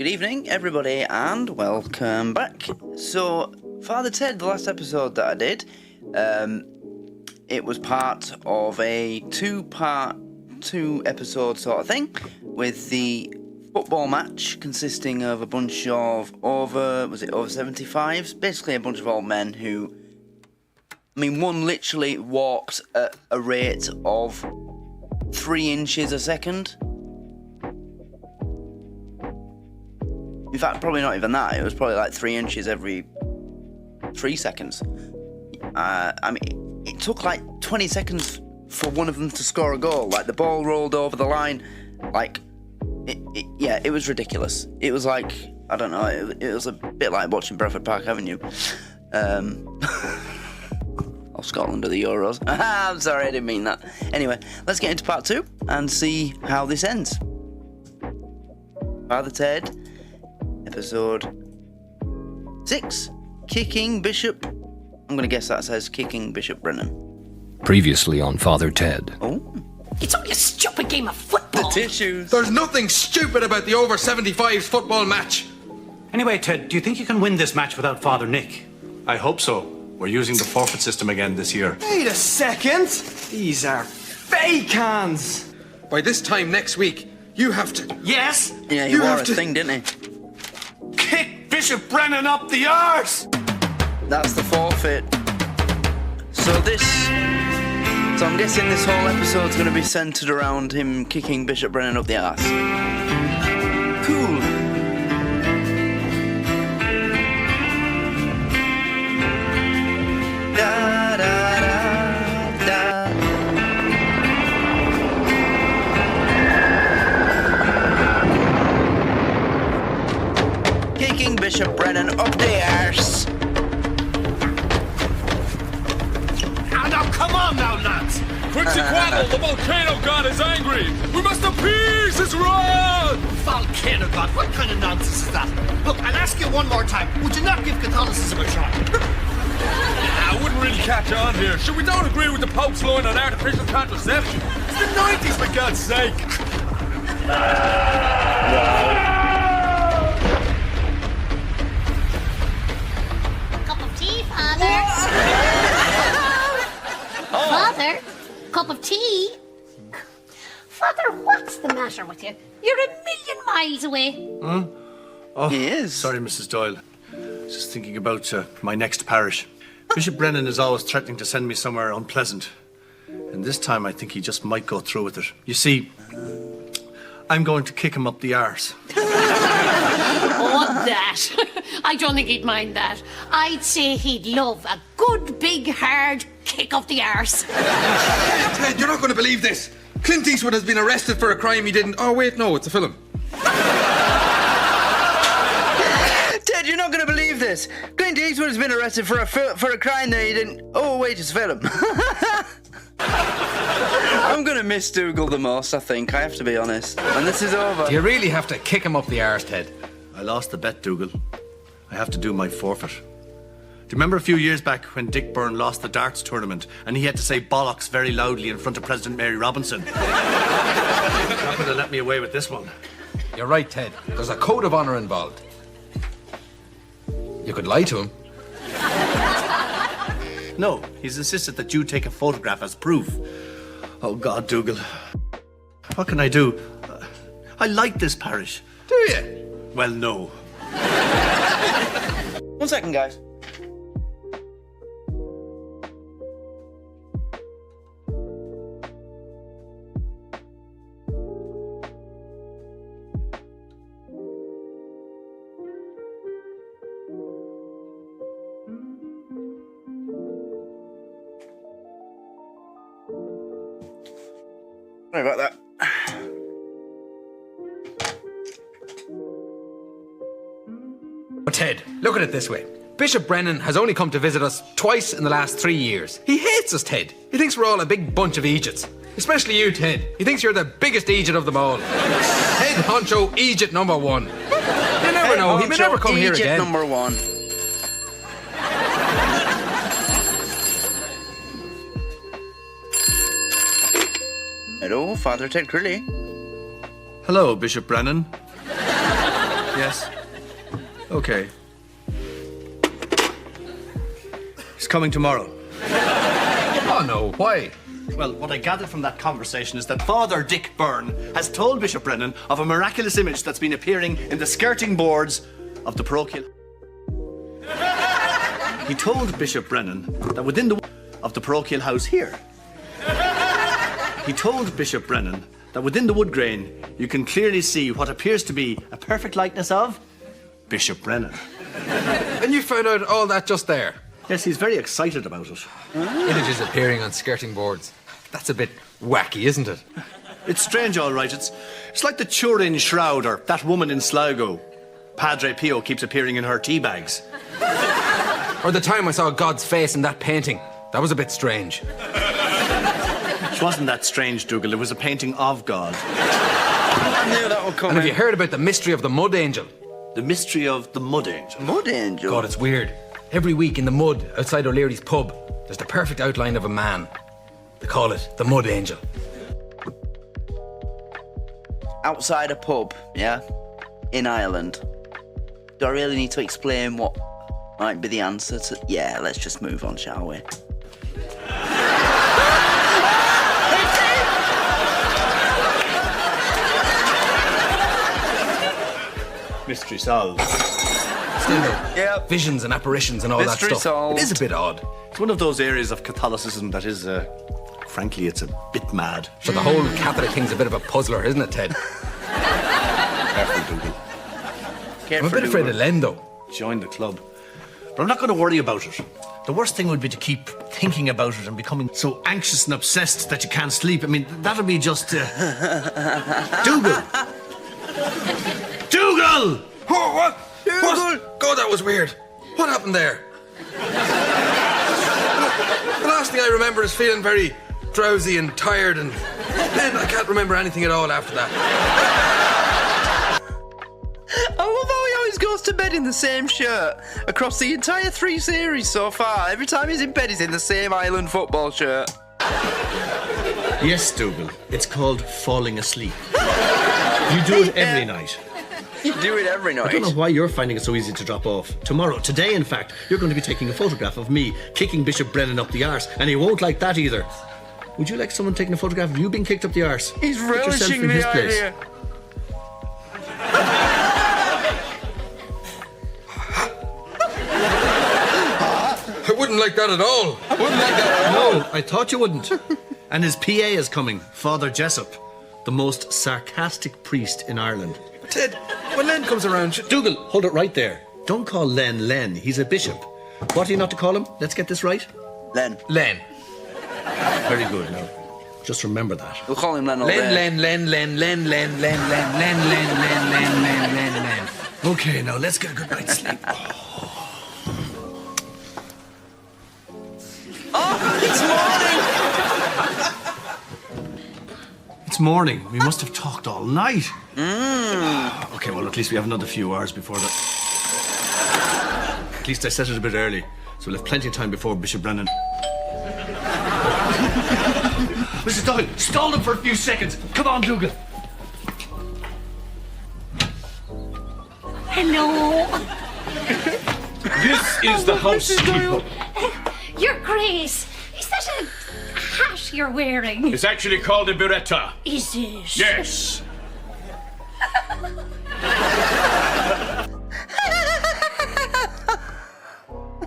Good evening, everybody, and welcome back. So, Father Ted, the last episode that I did, it was part of a two-episode sort of thing, with the football match consisting of a bunch of over 75s? Basically a bunch of old men who, one literally walked at a rate of 3 inches a second. In fact, probably not even that. It was probably like 3 inches every 3 seconds. It took like 20 seconds for one of them to score a goal. Like, the ball rolled over the line. Like, it was ridiculous. It was like, I don't know, it was a bit like watching Bradford Park Avenue. Or Scotland or the Euros. I'm sorry, I didn't mean that. Anyway, let's get into part 2 and see how this ends. Father Ted, episode 6, Kicking Bishop. I'm going to guess that says Kicking Bishop Brennan. Previously on Father Ted. Oh. It's only a stupid game of football. The tissues. There's nothing stupid about the over 75s football match. Anyway, Ted, do you think you can win this match without Father Nick? I hope so. We're using the forfeit system again this year. Wait a second. These are fake hands. By this time next week, you have to... Yes? Yeah, he You wore have a to- thing, didn't he? Kick Bishop Brennan up the arse! That's the forfeit. So I'm guessing this whole episode's going to be centred around him kicking Bishop Brennan up the arse. Cool. Da, da, da, da. Kicking Bishop Brennan up the arse. Now, come on now, lads! Quetzalcoatl, the volcano god, is angry! We must appease his wrath! Volcano God, what kind of nonsense is that? Look, I'll ask you one more time. Would you not give Catholicism a try? I wouldn't really catch on here. Sure, we don't agree with the Pope's line on artificial contraception. It's the 90s, for God's sake! Cup of tea, Father. Father, cup of tea. Father, what's the matter with you? You're a million miles away. Oh, He is. Sorry, Mrs. Doyle. Just thinking about my next parish. Bishop Brennan is always threatening to send me somewhere unpleasant. And this time I think he just might go through with it. You see, I'm going to kick him up the arse. Oh, that. I don't think he'd mind that. I'd say he'd love a good, big, hard kick up the arse. Ted, you're not going to believe this. Clint Eastwood has been arrested for a crime he didn't... Oh, wait, no, it's a film. Ted, you're not going to believe this. Clint Eastwood has been arrested for a crime that he didn't... Oh, wait, it's a film. I'm going to miss Dougal the most, I think. I have to be honest. When this is over... Do you really have to kick him up the arse, Ted? I lost the bet, Dougal. I have to do my forfeit. Do you remember a few years back when Dick Byrne lost the darts tournament and he had to say bollocks very loudly in front of President Mary Robinson? Not going to let me away with this one. You're right, Ted. There's a code of honour involved. You could lie to him. No, he's insisted that you take a photograph as proof. Oh, God, Dougal. What can I do? I like this parish. Do you? Well, no. 1 second, guys. Sorry about that. But Ted, look at it this way. Bishop Brennan has only come to visit us twice in the last 3 years. He hates us, Ted. He thinks we're all a big bunch of Egypts. Especially you, Ted. He thinks you're the biggest Egypt of them all. Head honcho Egypt number 1. You never know, he may never come here Egypt again. number 1. Hello, Father Ted Crilly. Hello, Bishop Brennan. Yes. Okay. He's coming tomorrow. Oh no, why? Well, what I gathered from that conversation is that Father Dick Byrne has told Bishop Brennan of a miraculous image that's been appearing in the skirting boards of the parochial. He told Bishop Brennan that within the of the parochial house here. He told Bishop Brennan that within the wood grain you can clearly see what appears to be a perfect likeness of Bishop Brennan. And you found out all that just there? Yes, he's very excited about it. Images appearing on skirting boards. That's a bit wacky, isn't it? It's strange, all right. It's like the Turin Shroud or that woman in Sligo. Padre Pio keeps appearing in her tea bags. Or the time I saw God's face in that painting. That was a bit strange. It wasn't that strange, Dougal. It was a painting of God. I knew that would come And have in. you heard about the mystery of the mud angel? The mystery of the Mud Angel. Mud Angel? God, it's weird. Every week in the mud outside O'Leary's pub, there's the perfect outline of a man. They call it the Mud Angel. Outside a pub, yeah? In Ireland. Do I really need to explain what might be the answer to... Yeah, let's just move on, shall we? Mystery solved. Still though, Yep. visions and apparitions and all Mystery that stuff. solved. It is a bit odd. It's one of those areas of Catholicism that is, frankly, it's a bit mad. So the whole Catholic thing's a bit of a puzzler, isn't it, Ted? Careful, Dougal. I'm a bit afraid of Len, though. Join the club. But I'm not going to worry about it. The worst thing would be to keep thinking about it and becoming so anxious and obsessed that you can't sleep. I mean, that'll be just... Dougal! Dougal! Oh, what? What? God, that was weird. What happened there? The last thing I remember is feeling very drowsy and tired, and then I can't remember anything at all after that. I love how he always goes to bed in the same shirt across the entire 3 series so far. Every time he's in bed, he's in the same Ireland football shirt. Yes, Dougal. It's called falling asleep. You do it every night. You do it every night. I don't know why you're finding it so easy to drop off. Today, in fact, you're going to be taking a photograph of me kicking Bishop Brennan up the arse, and he won't like that either. Would you like someone taking a photograph of you being kicked up the arse? He's Put yourself relishing in his the place. idea. I wouldn't like that at all. I wouldn't like that at all. No, I thought you wouldn't. And his PA is coming, Father Jessup, the most sarcastic priest in Ireland. Ted, when Len comes around, Dougal, hold it right there. Don't call Len Len. He's a bishop. What are you not to call him? Let's get this right. Len. Len. Very good. Now, just remember that. We'll call him Len all day. Len. Okay, now let's get a good night's sleep. Oh, it's morning! It's morning. We must have talked all night. Okay, well, at least we have another few hours before that. At least I set it a bit early, so we'll have plenty of time before Bishop Brennan. Mr. Doyle, stall him for a few seconds. Come on, Dougal. Hello. This is the housekeeper. Your Grace, is that a hat you're wearing? It's actually called a biretta. Is it? Yes.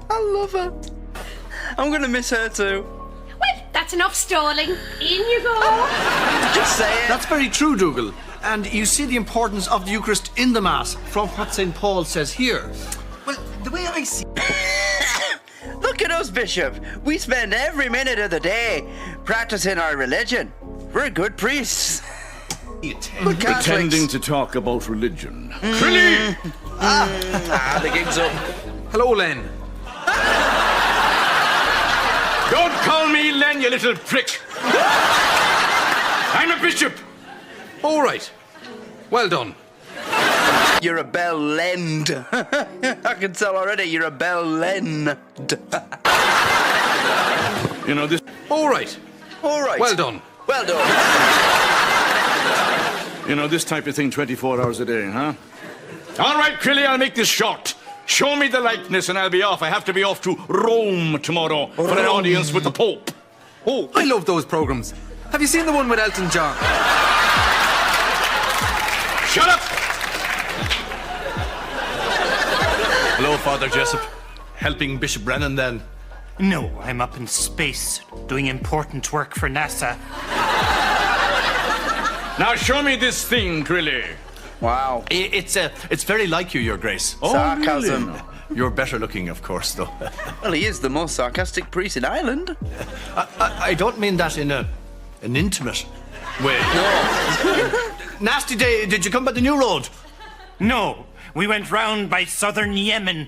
I love her. I'm gonna miss her too. Well, that's enough stalling. In you go. Just say it. That's very true, Dougal. And you see the importance of the Eucharist in the Mass from what St. Paul says here. Well, the way I see... Look at us, Bishop. We spend every minute of the day practicing our religion. We're good priests. We're Catholics. Pretending to talk about religion. Trilly! The gig's up. Hello, Len. Don't call me Len, you little prick. I'm a bishop. All right. Well done. You're a bell lend. I can tell already you're a bell lend. You know, this... All right. All right. Well done. Well done. You know, this type of thing 24 hours a day, huh? All right, Crilly, I'll make this short. Show me the likeness and I'll be off. I have to be off to Rome tomorrow for an audience with the Pope. Oh, I love those programs. Have you seen the one with Elton John? Shut up! Hello, Father Jessup. Helping Bishop Brennan, then? No, I'm up in space doing important work for NASA. Now show me this thing, Crilly. Wow. It's very like you, Your Grace. Sarcasm. Really? You're better looking, of course, though. Well, he is the most sarcastic priest in Ireland. I don't mean that in an intimate way. No. Nasty day. Did you come by the new road? No, we went round by southern Yemen.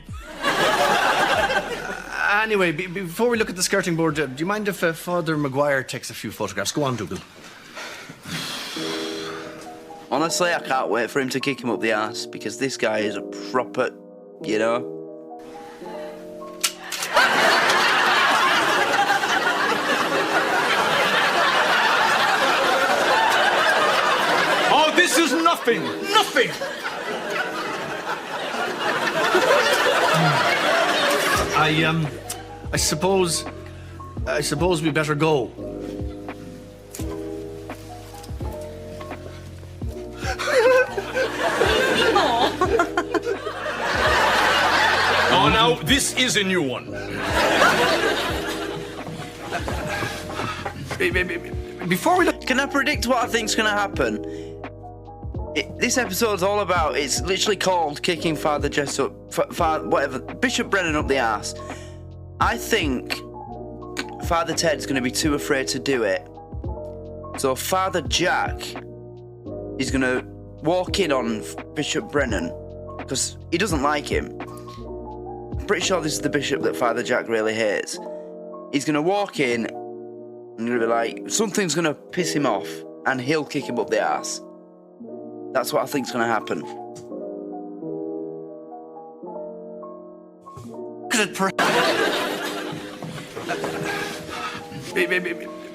Anyway, before we look at the skirting board, do you mind if Father Maguire takes a few photographs? Go on, Dougal. Honestly, I can't wait for him to kick him up the arse because this guy is a proper, you know. Oh, this is nothing. Nothing. I suppose we better go. Oh, now, this is a new one. Before we look... Can I predict what I think's going to happen? This episode's all about, it's literally called Kicking Father Jessup, Bishop Brennan up the arse. I think Father Ted's going to be too afraid to do it. So Father Jack is going to walk in on Bishop Brennan because he doesn't like him. I'm pretty sure this is the bishop that Father Jack really hates. He's going to walk in and going to be like, something's going to piss him off and he'll kick him up the arse. That's what I think's going to happen.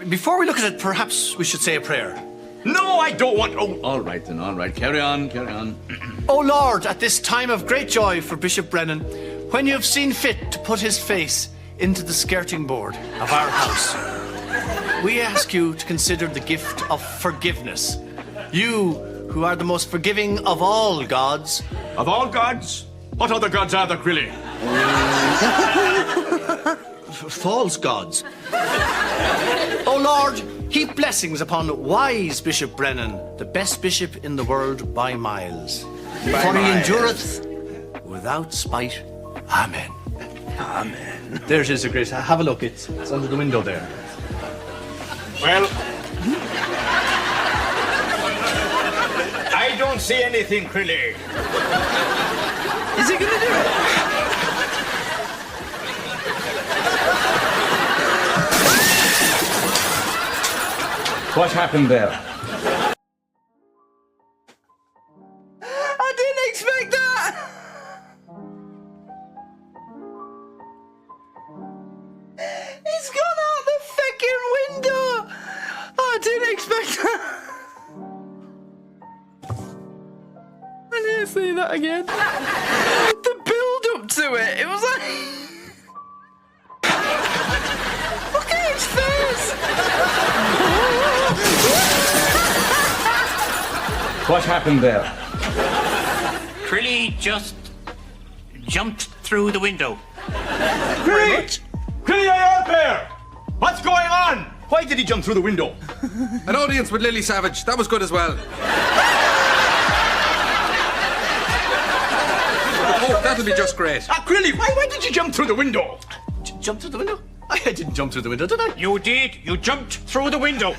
Before we look at it, perhaps we should say a prayer. No, I don't want... Oh, all right then, all right. Carry on, carry on. O Lord, at this time of great joy for Bishop Brennan, when you have seen fit to put his face into the skirting board of our house, we ask you to consider the gift of forgiveness. You, who are the most forgiving of all gods. Of all gods? What other gods are there, Crilly? False gods. O Lord, heap blessings upon wise Bishop Brennan, the best bishop in the world by miles. For he endureth without spite. Amen. Amen. There it is, Your Grace. Have a look. It's under the window there. Well... I don't see anything, Crilly. Is he going to do it? What happened there? I didn't expect that! He's gone out the fucking window! I didn't expect that! I didn't see that again. The build up to it was like... Look at his face! What happened there? Crilly just jumped through the window. Crilly! Crilly, are you out there? What's going on? Why did he jump through the window? An audience with Lily Savage. That was good as well. Oh, that'll be just great. Crilly, why did you jump through the window? Jump through the window? I didn't jump through the window, did I? You did. You jumped through the window.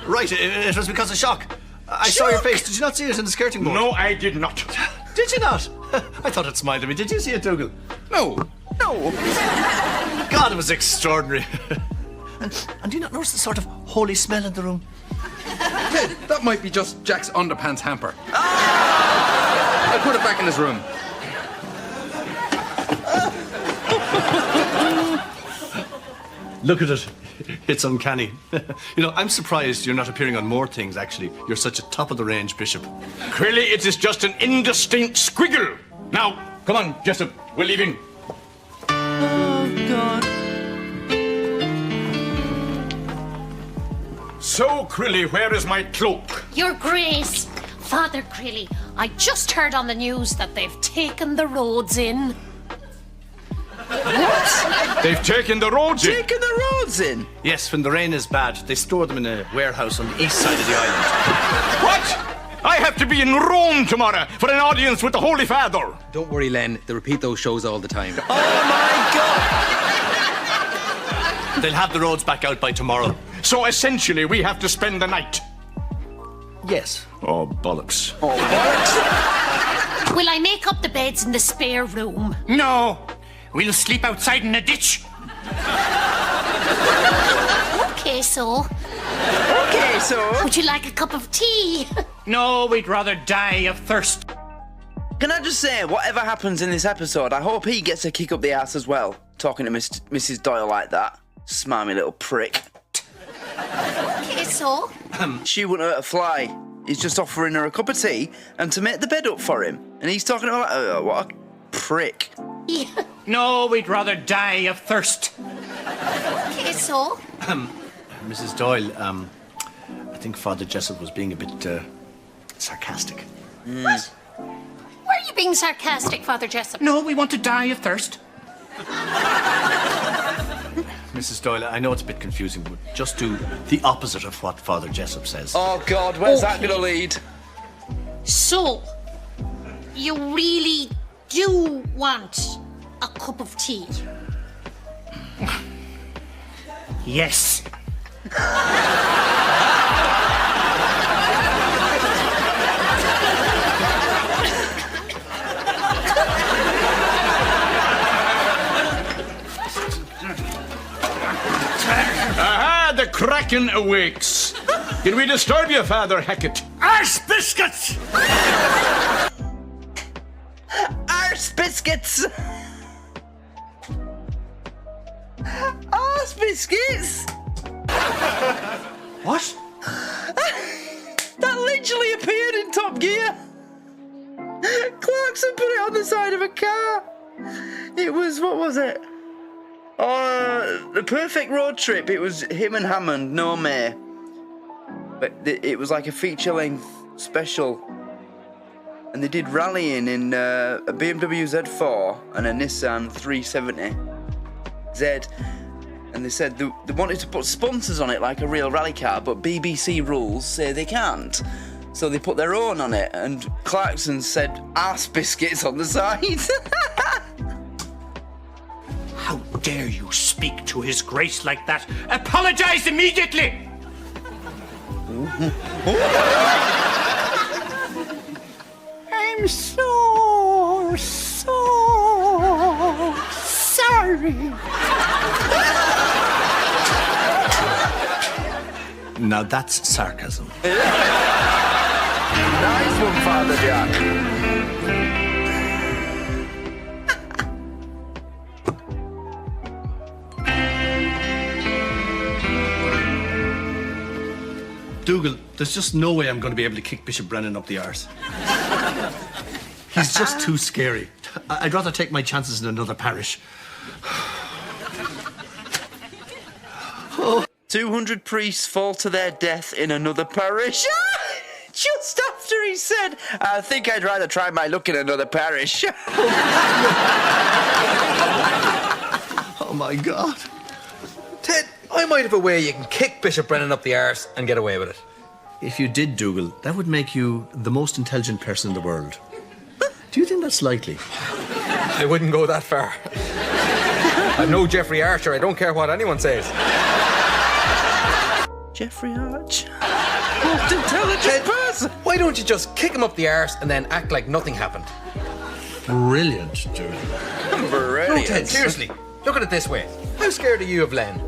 Right, it was because of shock. I saw your face. Did you not see it in the skirting board? No, I did not. Did you not? I thought it smiled at me. Did you see it, Dougal? No. No. God, it was extraordinary. And do you not notice the sort of holy smell in the room? Ted, that might be just Jack's underpants hamper. I'll put it back in his room. Look at it. It's uncanny. I'm surprised you're not appearing on more things, actually. You're such a top-of-the-range bishop. Clearly, it is just an indistinct squiggle. Now, come on, Jessup, we're leaving. Oh, God. So, Crilly, where is my cloak? Your Grace, Father Crilly, I just heard on the news that they've taken the roads in. What? They've taken the roads in. Taken the roads in? Yes, when the rain is bad, they store them in a warehouse on the east side of the island. What? I have to be in Rome tomorrow for an audience with the Holy Father. Don't worry, Len. They repeat those shows all the time. Oh, my God. They'll have the roads back out by tomorrow. So essentially, we have to spend the night. Yes. Oh, bollocks. Oh, what? Will I make up the beds in the spare room? No. We'll sleep outside in a ditch. Okay, so. Okay, so... Would you like a cup of tea? No, we'd rather die of thirst. Can I just say, whatever happens in this episode, I hope he gets a kick up the ass as well, talking to Mrs. Doyle like that. Smarmy little prick. Okay, so. She wouldn't hurt a fly. He's just offering her a cup of tea and to make the bed up for him. And he's talking about what a prick. Yeah. No, we'd rather die of thirst. Okay, so. Mrs. Doyle, I think Father Jessup was being a bit sarcastic. What? Why are you being sarcastic, Father Jessup? No, we want to die of thirst. Mrs. Doyle, I know it's a bit confusing, but just do the opposite of what Father Jessup says. Oh, God, where's that Okay. going to lead? So, you really do want a cup of tea? Yes. Aha, the Kraken awakes. Can we disturb you, Father Hackett? Arse biscuits! Arse biscuits! Arse biscuits! What? That literally appeared in Top Gear. Clarkson put it on the side of a car. It was, what was it? The Perfect Road Trip. It was him and Hammond, no May. But it was like a feature-length special. And they did rallying in a BMW Z4 and a Nissan 370Z. And they said they wanted to put sponsors on it like a real rally car, but BBC rules say they can't. So they put their own on it, and Clarkson said arse biscuits on the side. How dare you speak to His Grace like that? Apologise immediately! I'm so sorry. Now that's sarcasm. Nice one, Father Jack. Dougal, there's just no way I'm going to be able to kick Bishop Brennan up the arse. He's just too scary. I'd rather take my chances in another parish. 200 priests fall to their death in another parish. Just after he said, I think I'd rather try my luck in another parish. Oh my God. Ted, I might have a way you can kick Bishop Brennan up the arse and get away with it. If you did, Dougal, that would make you the most intelligent person in the world. Do you think that's likely? I wouldn't go that far. I'm no Jeffrey Archer. I don't care what anyone says. Jeffrey Arch. Most intelligent person. Why don't you just kick him up the arse and then act like nothing happened? Brilliant, Dougal. No, Ted, seriously. Look at it this way. How scared are you of Len?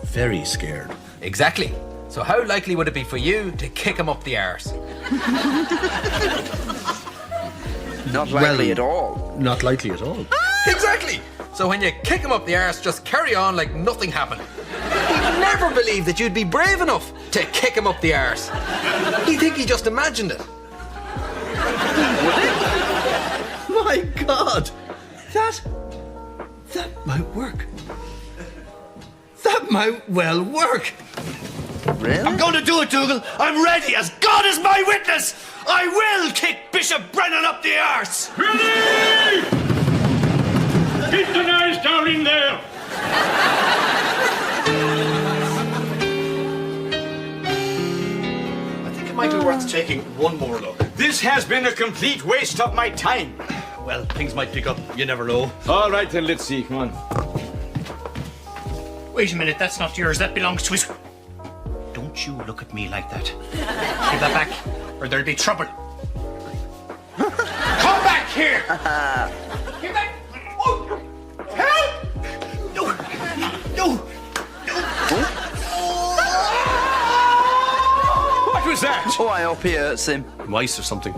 Very scared. Exactly. So how likely would it be for you to kick him up the arse? Not likely at all. Not likely at all. Exactly. So when you kick him up the arse, just carry on like nothing happened. never believe that you'd be brave enough to kick him up the arse. He'd think he just imagined it. My God! That might work. That might well work. Really? I'm going to do it, Dougal. I'm ready, as God is my witness. I will kick Bishop Brennan up the arse. Ready! Keep the knives down in there. I think it might be worth taking one more look. This has been a complete waste of my time. Well, things might pick up. You never know. All right, then, let's see. Come on. Wait a minute, that's not yours. That belongs to his... Don't you look at me like that. Give that back, or there'll be trouble. Come back here! Give back! Oh. Help! No! No! What was that? Oh, I hope he hurts him. Mice or something.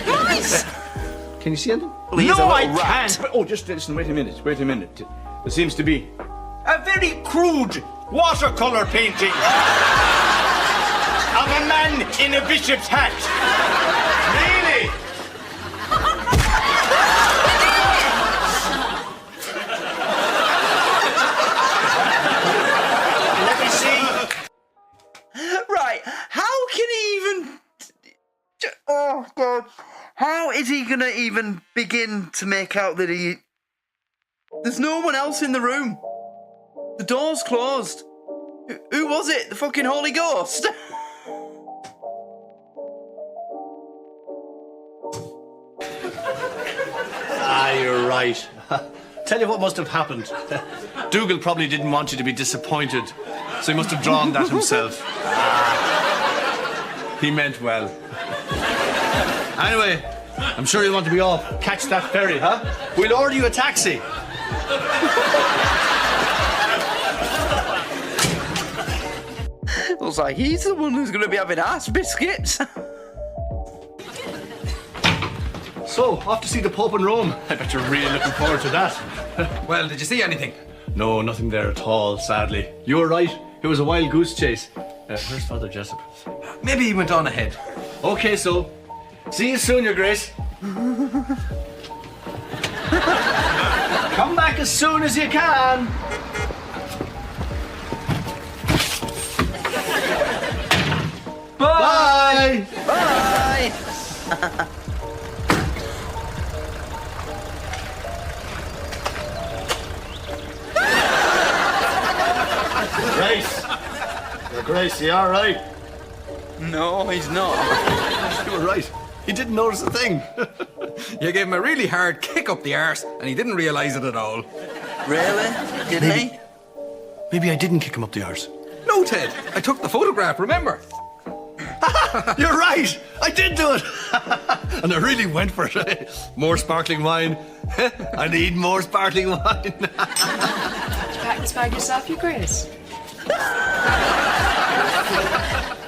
Nice! Can you see anything? He's No, a I little rat. can't. But, just listen, wait a minute. There seems to be a very crude watercolor painting of a man in a bishop's hat. Really? Let me see. Right, how can he even... Oh, God. How is he gonna even begin to make out that he... There's no one else in the room. The door's closed. Who was it? The fucking Holy Ghost? You're right. Tell you what must have happened. Dougal probably didn't want you to be disappointed, so he must have drawn that himself. He meant well. Anyway, I'm sure you'll want to be off. Catch that ferry, huh? We'll order you a taxi. Looks like he's the one who's gonna be having ass biscuits. So, off to see the Pope in Rome. I bet you're really looking forward to that. Well, did you see anything? No, nothing there at all, sadly. You were right. It was a wild goose chase. Where's Father Jessup? Maybe he went on ahead. Okay, so. See you soon, Your Grace. Come back as soon as you can. Bye! Bye! Grace. Your Grace, you all right? No, he's not. You were right. He didn't notice a thing. You gave him a really hard kick up the arse, and he didn't realise it at all. Really? Didn't he? Maybe I didn't kick him up the arse. No, Ted. I took the photograph, remember? You're right. I did do it. And I really went for it. More sparkling wine. I need more sparkling wine. Did you pack this bag yourself, Your Grace?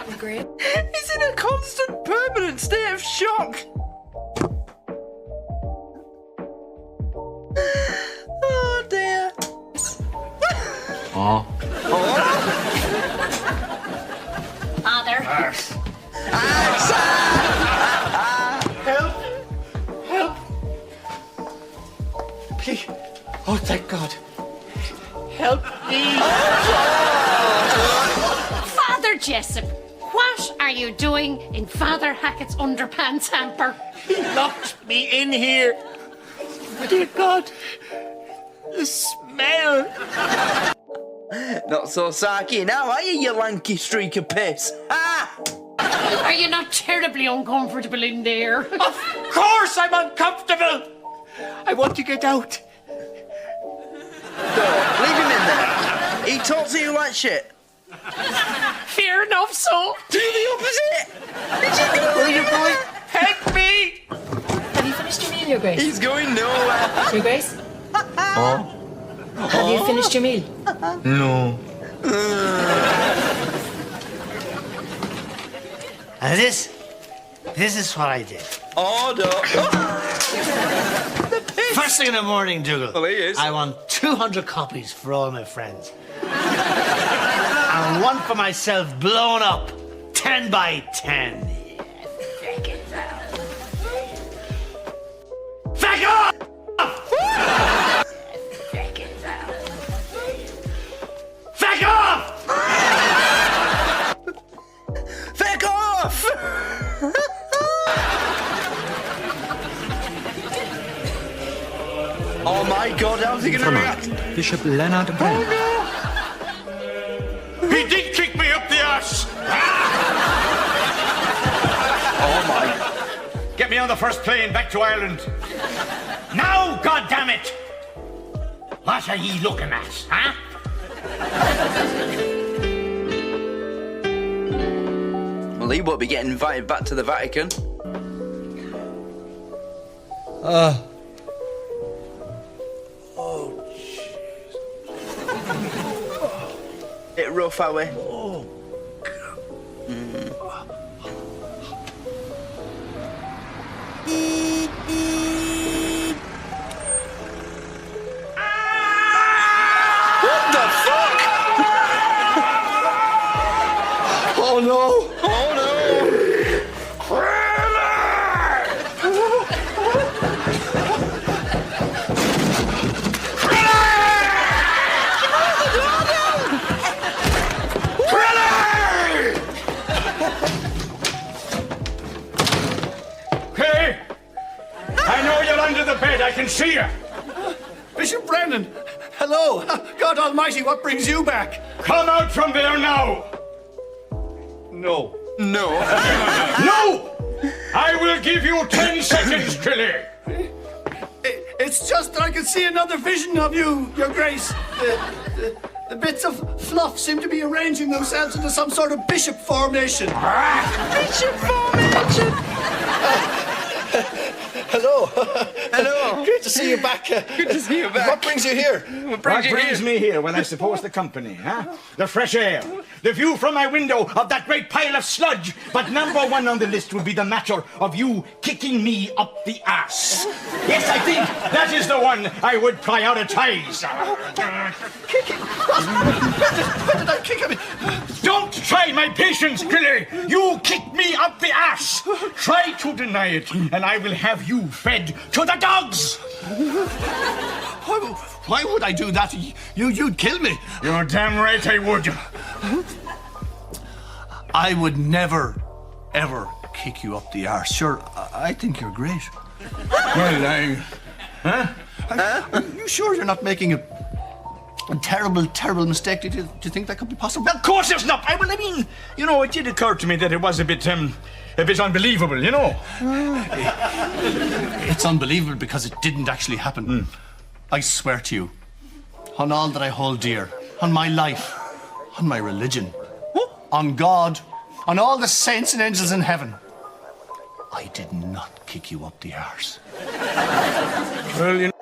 Your Grace? He's in a constant, permanent state of shock. Oh, dear. Oh. Father. Arse. Help! Help. Please. Oh, thank God. Help me. Father Jessup, what are you doing in Father Hackett's underpants hamper? He locked me in here. Dear God. The smell. Not so sarky now, are you lanky streak of piss? Ah! Are you not terribly uncomfortable in there? Of course I'm uncomfortable. I want to get out. Leave him in there. He talks to you like shit. Fair enough, so. Do the opposite! Where are you going? Help me! Have you finished your meal, Your Grace? He's going nowhere. Your Grace? Have you finished your meal? No. And this is what I did. Oh, no. First thing in the morning, Dougal. Well, he is. I want 200 copies for all my friends. And and one for myself blown up. 10 by 10. Fuck off! Fuck off! Fuck off! Oh my god, how's he gonna react? Bishop Leonard Brennan. He did kick me up the arse! Oh my. Get me on the first plane back to Ireland. Now, goddammit! What are ye looking at, huh? Well, he won't be getting invited back to the Vatican. Bit rough, are we? Oh, What the fuck? oh no! Oh no! Hey! I know you're under the bed, I can see you! Bishop Brennan! Hello! God Almighty, what brings you back? Come out from there now! No. No. No! I will give you 10 seconds, Trilly! It's just that I can see another vision of you, Your Grace. The bits of fluff seem to be arranging themselves into some sort of bishop formation. Bishop formation! Hello. Hello. Great to see you back. Good to see you back. What brings you here? What brings me here when I suppose the company, huh? The fresh air, the view from my window of that great pile of sludge. But number one on the list would be the matter of you kicking me up the arse. Yes, I think that is the one I would prioritize. Kicking? When did I kick him? Don't try my patience, Grilly. You kicked me up the arse. Try to deny it, and I will have you fed to the dogs. Why would I do that? You'd kill me. You're damn right I would. I would never, ever kick you up the arse. Sure, I think you're great. Well, Are you sure you're not making a terrible, terrible mistake? Do you think that could be possible? Of course it's not. I mean, you know, it did occur to me that it was a bit unbelievable, you know. It's unbelievable because it didn't actually happen. I swear to you, on all that I hold dear, on my life, on my religion, on God, on all the saints and angels in heaven, I did not kick you up the arse. Well, you know.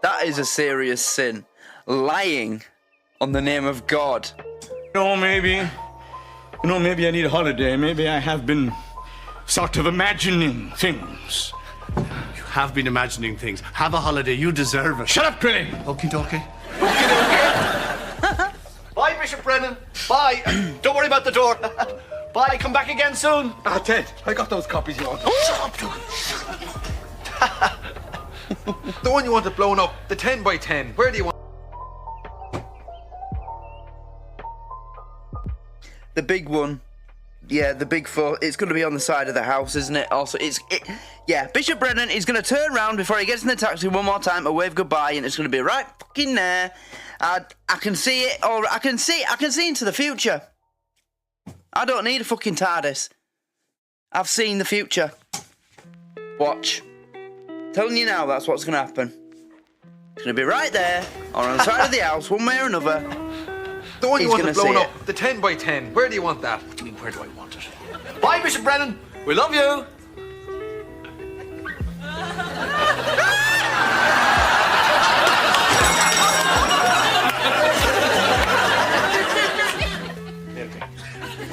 That is a serious sin. Lying on the name of God. Maybe I need a holiday. Maybe I have been sort of imagining things. You have been imagining things. Have a holiday. You deserve it. Shut up, Grilly. Okie dokie. Bye, Bishop Brennan. Bye. Don't worry about the door. Bye. Come back again soon. Ted, I got those copies you want. Shut up, The one you wanted blown up, the 10 by 10. Where do you want? The big one. Yeah, the big four. It's going to be on the side of the house, isn't it? Also, yeah, Bishop Brennan is going to turn around before he gets in the taxi one more time and wave goodbye, and it's going to be right fucking there. I can see it, or I can see into the future. I don't need a fucking TARDIS. I've seen the future. Watch. Telling you now, that's what's going to happen. It's going to be right there, or on the side of the house, one way or another. The one you He's wanted gonna blown see up, the 10 by 10. Where do you want that? What do you mean, where do I want it? Bye, Bishop Brennan. We love you.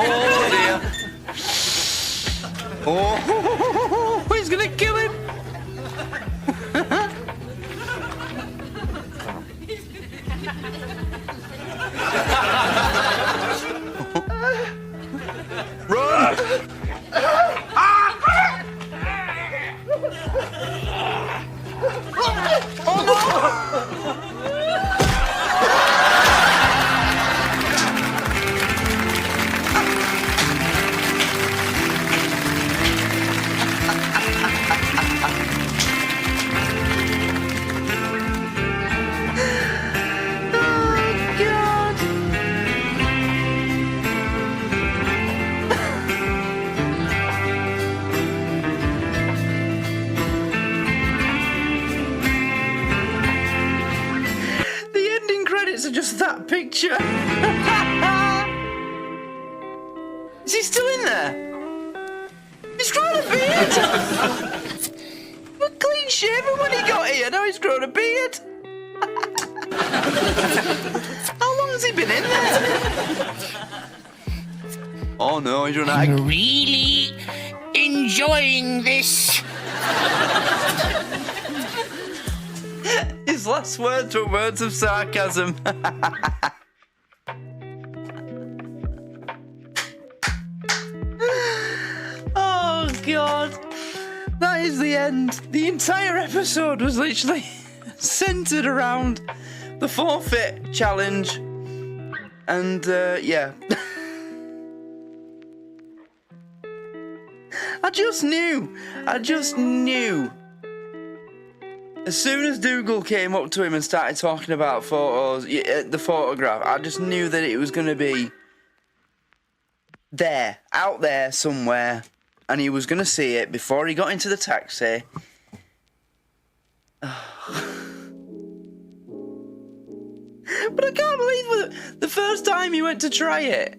Oh dear. Oh, he's gonna kill him. to just that picture. Is he still in there? He's grown a beard. Look clean shaven when he got here. Now he's grown a beard. How long has he been in there? Oh no, he's run out. I'm really enjoying this. His last words were words of sarcasm. Oh God, that is the end. The entire episode was literally centered around the forfeit challenge, and yeah. I just knew. As soon as Dougal came up to him and started talking about photos, the photograph, I just knew that it was going to be there, out there somewhere, and he was going to see it before he got into the taxi. But I can't believe the first time he went to try it,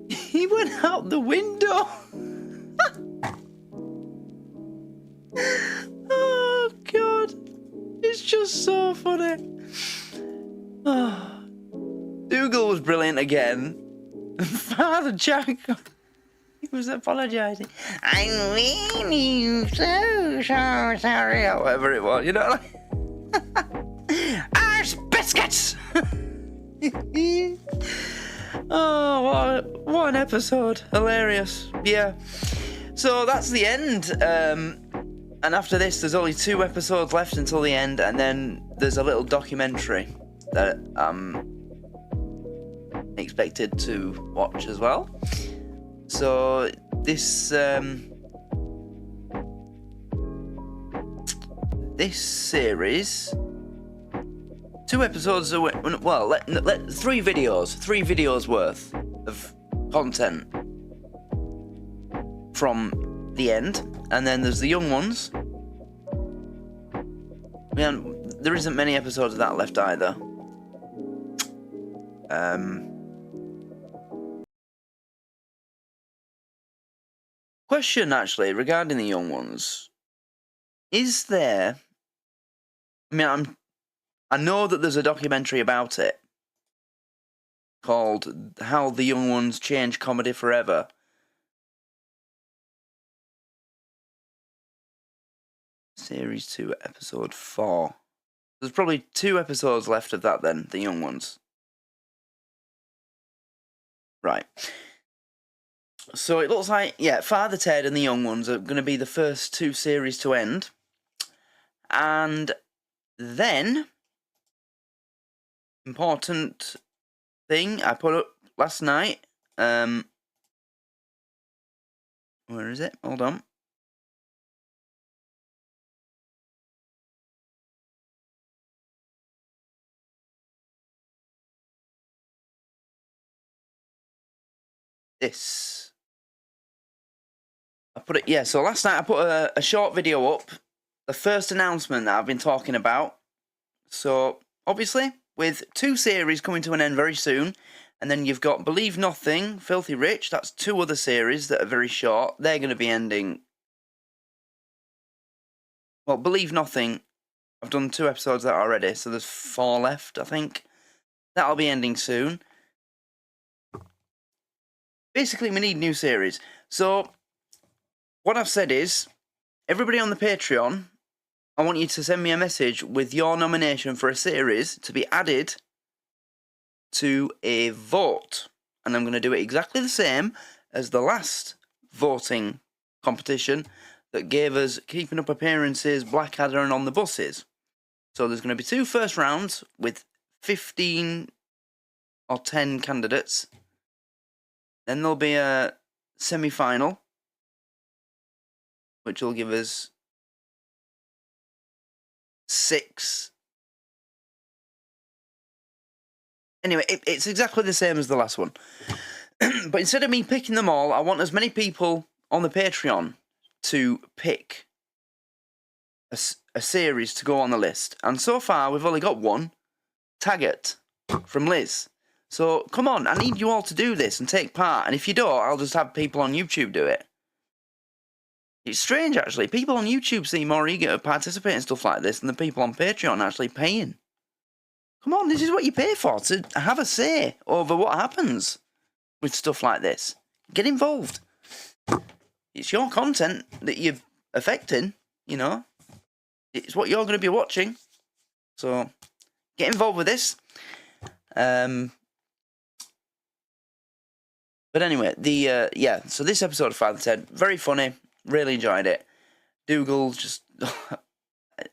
he went out the window. Oh God, it's just so funny. Oh. Dougal was brilliant again. Father Jack, he was apologising. I'm really so sorry, or whatever it was, you know, like Arse biscuits. Oh, what an episode! Hilarious, yeah. So that's the end. And after this, there's only 2 episodes left until the end, and then there's a little documentary that I'm expected to watch as well. So this this series, 2 episodes away, well, 3 videos worth of content from the end, and then there's the young ones. There isn't many episodes of that left either. Question actually regarding the young ones: is there? I mean, I know that there's a documentary about it called "How the Young Ones Changed Comedy Forever." Series 2, episode 4. There's probably 2 episodes left of that then, the young ones. Right. So it looks like, yeah, Father Ted and the young ones are going to be the first 2 series to end. And then, important thing I put up last night. Where is it? Hold on. This. I put it, yeah, so last night I put a short video up, the first announcement that I've been talking about. So, obviously, with 2 series coming to an end very soon, and then you've got Believe Nothing, Filthy Rich, that's 2 other series that are very short. They're going to be ending. Well, Believe Nothing, I've done 2 episodes of that already, so there's 4 left, I think. That'll be ending soon. Basically, we need new series. So, what I've said is, everybody on the Patreon, I want you to send me a message with your nomination for a series to be added to a vote. And I'm going to do it exactly the same as the last voting competition that gave us Keeping Up Appearances, Blackadder and On the Buses. So there's going to be 2 first rounds with 15 or 10 candidates. Then there'll be a semi-final, which will give us 6. Anyway, it's exactly the same as the last one. But instead of me picking them all, I want as many people on the Patreon to pick a series to go on the list. And so far, we've only got one, Taggart. from Liz. So, come on, I need you all to do this and take part. And if you don't, I'll just have people on YouTube do it. It's strange, actually. People on YouTube seem more eager to participate in stuff like this than the people on Patreon actually paying. Come on, this is what you pay for, to have a say over what happens with stuff like this. Get involved. It's your content that you're affecting, you know. It's what you're going to be watching. So, get involved with this. But anyway, so this episode of Father Ted, very funny, really enjoyed it. Dougal, just,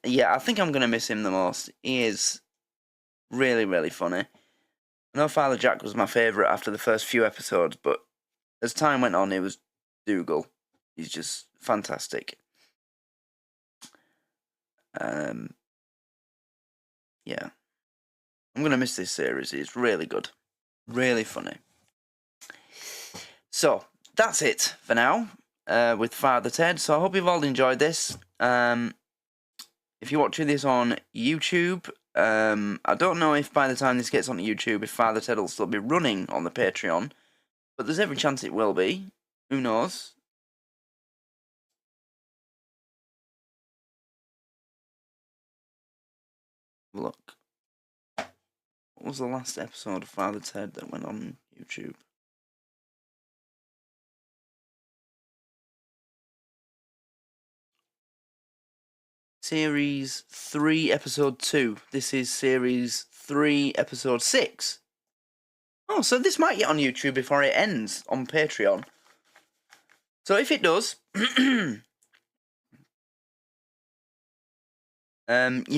I think I'm going to miss him the most. He is really, really funny. I know Father Jack was my favourite after the first few episodes, but as time went on, it was Dougal. He's just fantastic. I'm going to miss this series. It's really good. Really funny. So, that's it for now with Father Ted. So, I hope you've all enjoyed this. If you're watching this on YouTube, I don't know if by the time this gets on YouTube, if Father Ted will still be running on the Patreon, but there's every chance it will be. Who knows? Look. What was the last episode of Father Ted that went on YouTube? Series 3, Episode 2. This is Series 3, Episode 6. Oh, so this might get on YouTube before it ends on Patreon. So if it does, you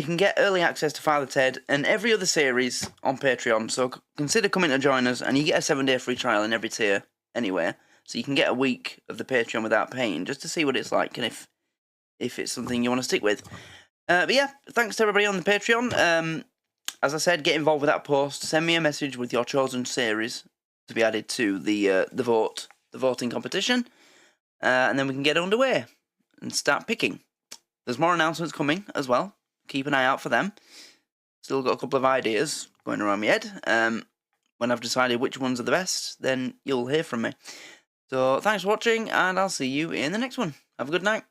can get early access to Father Ted and every other series on Patreon. So consider coming to join us, and you get a 7-day free trial in every tier anyway. So you can get a week of the Patreon without paying, just to see what it's like and if it's something you want to stick with. But yeah, thanks to everybody on the Patreon. As I said, get involved with that post. Send me a message with your chosen series to be added to the voting competition. And then we can get underway and start picking. There's more announcements coming as well. Keep an eye out for them. Still got a couple of ideas going around my head. When I've decided which ones are the best, then you'll hear from me. So thanks for watching, and I'll see you in the next one. Have a good night.